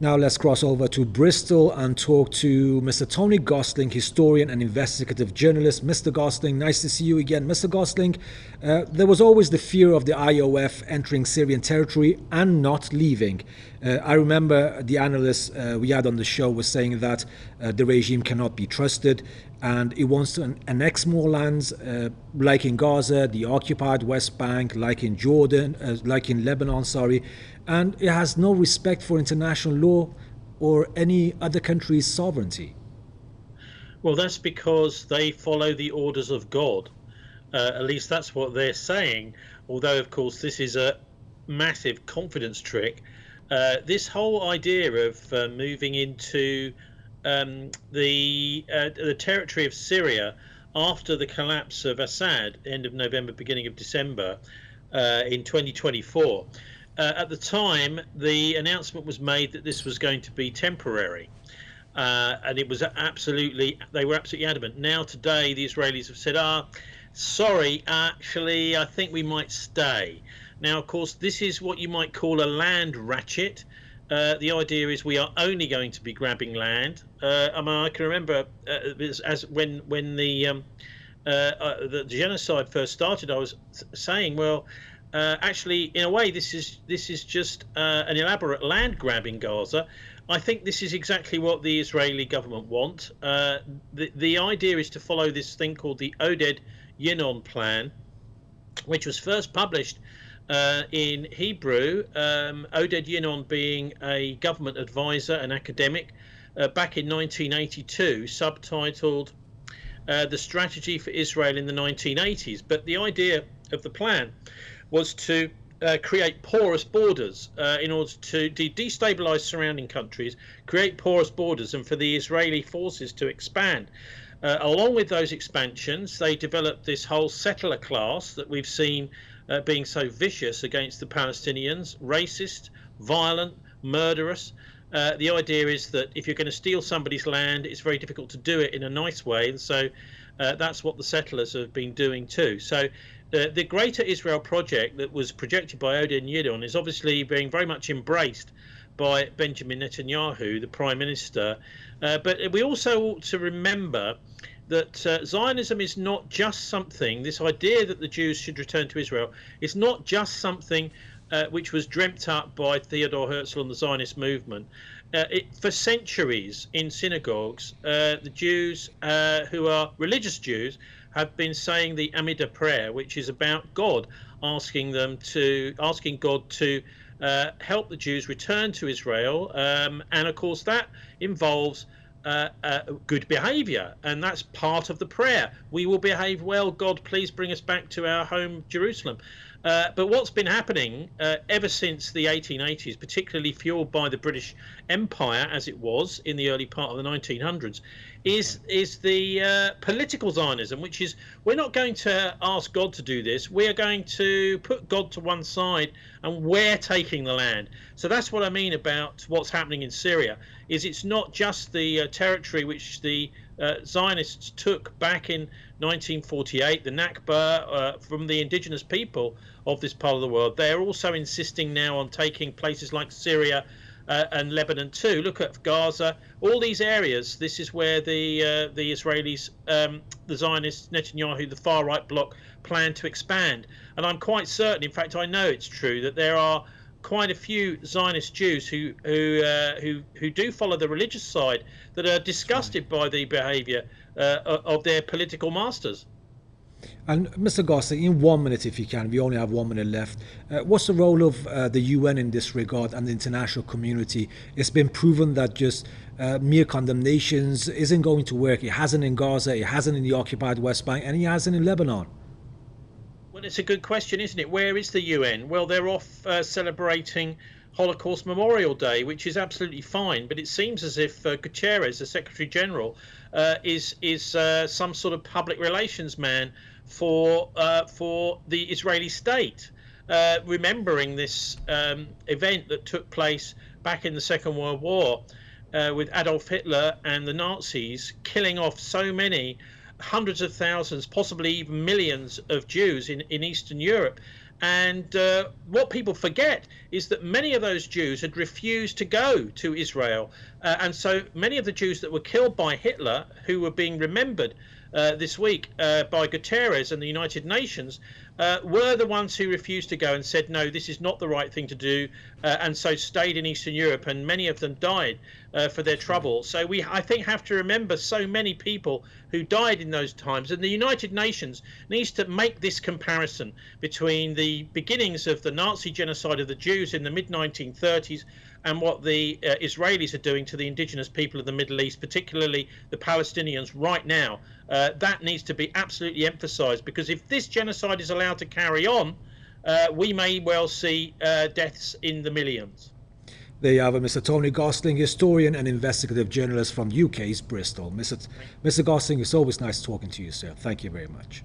Now let's cross over to Bristol and talk to Mr. Tony Gosling, historian and investigative journalist. Mr. Gosling, nice to see you again. Mr. Gosling, there was always the fear of the IOF entering Syrian territory and not leaving. I remember the analyst we had on the show was saying that the regime cannot be trusted and it wants to annex more lands, like in Gaza, the occupied West Bank, like in Jordan, like in Lebanon, and it has no respect for international law or any other country's sovereignty. Well, that's because they follow the orders of God. At least that's what they're saying. Although, of course, this is a massive confidence trick. This whole idea of moving into the territory of Syria after the collapse of Assad, end of November, beginning of December in 2024. At the time, the announcement was made that this was going to be temporary. And it was they were absolutely adamant. Now today, the Israelis have said, sorry, actually, I think we might stay. Now, of course, this is what you might call a land ratchet. The idea is we are only going to be grabbing land. I can remember as when the genocide first started, I was saying, well, actually, in a way, this is just an elaborate land grab in Gaza. I think this is exactly what the Israeli government want. The idea is to follow this thing called the Oded-Yinon plan, which was first published in Hebrew, Oded-Yinon being a government advisor, an academic, back in 1982, subtitled The Strategy for Israel in the 1980s. But the idea of the plan was to create porous borders in order to destabilize surrounding countries, create porous borders, and for the Israeli forces to expand. Along with those expansions, they developed this whole settler class that we've seen being so vicious against the Palestinians, racist, violent, murderous. The idea is that if you're going to steal somebody's land, it's very difficult to do it in a nice way. So that's what the settlers have been doing too. So the Greater Israel Project that was projected by Oded-Yinon is obviously being very much embraced by Benjamin Netanyahu, the Prime Minister. But we also ought to remember that Zionism is not just something, this idea that the Jews should return to Israel, is not just something which was dreamt up by Theodor Herzl and the Zionist movement. For centuries in synagogues, the Jews who are religious Jews have been saying the Amidah prayer, which is about God, asking God to help the Jews return to Israel. And of course, that involves good behavior, and that's part of the prayer. We will behave well. God, please bring us back to our home, Jerusalem. But what's been happening ever since the 1880s, particularly fueled by the British Empire as it was in the early part of the 1900s, is the political Zionism, which is, we're not going to ask God to do this. We are going to put God to one side, and we're taking the land. So that's what I mean about what's happening in Syria. Is it's not just the territory which the Zionists took back in 1948, the Nakba, from the indigenous people of this part of the world. They're also insisting now on taking places like Syria and Lebanon too. Look at Gaza, all these areas. This is where the Israelis, the Zionists, Netanyahu, the far right bloc, plan to expand. And I'm quite certain, in fact, I know it's true, that there are quite a few Zionist Jews who do follow the religious side that are disgusted by the behaviour of their political masters. And Mr. Gosling, in 1 minute, if you can, we only have 1 minute left. What's the role of the UN in this regard and the international community? It's been proven that just mere condemnations isn't going to work. It hasn't in Gaza, it hasn't in the occupied West Bank, and it hasn't in Lebanon. Well, it's a good question, isn't it? Where is the UN? Well, they're off celebrating Holocaust Memorial Day, which is absolutely fine. But it seems as if Guterres, the Secretary General, is some sort of public relations man for the Israeli state. Remembering this event that took place back in the Second World War with Adolf Hitler and the Nazis killing off so many hundreds of thousands, possibly even millions of Jews in Eastern Europe. And what people forget is that many of those Jews had refused to go to Israel. And so many of the Jews that were killed by Hitler, who were being remembered this week by Guterres and the United Nations, were the ones who refused to go and said, no, this is not the right thing to do, and so stayed in Eastern Europe, and many of them died for their trouble. So we, I think, have to remember so many people who died in those times, and the United Nations needs to make this comparison between the beginnings of the Nazi genocide of the Jews in the mid-1930s and what the Israelis are doing to the indigenous people of the Middle East, particularly the Palestinians right now. That needs to be absolutely emphasized, because if this genocide is allowed to carry on, we may well see deaths in the millions. There you have it, Mr. Tony Gosling, historian and investigative journalist from UK's Bristol. Mr. Gosling, it's always nice talking to you, sir. Thank you very much.